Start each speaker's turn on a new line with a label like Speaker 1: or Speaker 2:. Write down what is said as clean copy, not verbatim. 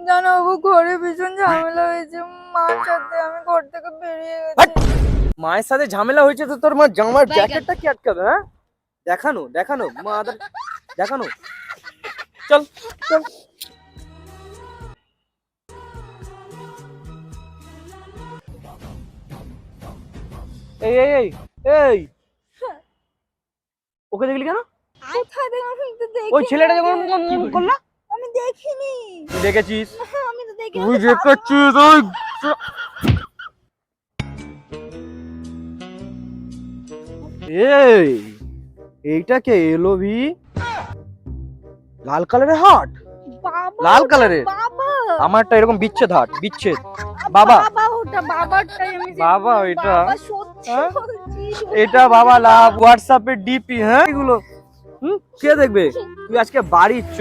Speaker 1: জানো বাবু, ঘরে ভীষণ ঝামেলা হয়েছে মার সাথে, আমি ঘর থেকে বেরিয়ে গেছি।
Speaker 2: মায়ের সাথে ঝামেলা হয়েছে তো তোর মা জামার জ্যাকেটটা কি আটকাবে? হ্যাঁ, দেখানো দেখানো মা দেখানো। চল চল। এই এই এই এই ওকে দেখলি কেন?
Speaker 1: কোথায় দেখলাম? আমি তো দেখিনি।
Speaker 2: ওই ছেলেটা যখন করলা
Speaker 1: আমি দেখিনি।
Speaker 2: তুই দেখেছিস?
Speaker 1: আমি তো দেখিনি।
Speaker 2: তুই দেখেছিস? ওই এই এইটা কে এলো ভি? লাল কালারের হাট?
Speaker 1: বাবা,
Speaker 2: লাল কালারের?
Speaker 1: বাবা
Speaker 2: আমারটা এরকম বিচ্ছেদ হাট, বিচ্ছেদ। বাবা
Speaker 1: বাবা ওটা বাবারটাই আমি
Speaker 2: বাবা এটা?
Speaker 1: বাবা সত্যি
Speaker 2: হ্যাঁ?
Speaker 1: বলছি, সত্যি
Speaker 2: এটা বাবা লাভ হোয়াটসঅ্যাপে ডিপি। হ্যাঁ, এগুলো কে দেখবে? তুই আজকে বাড়ি চ।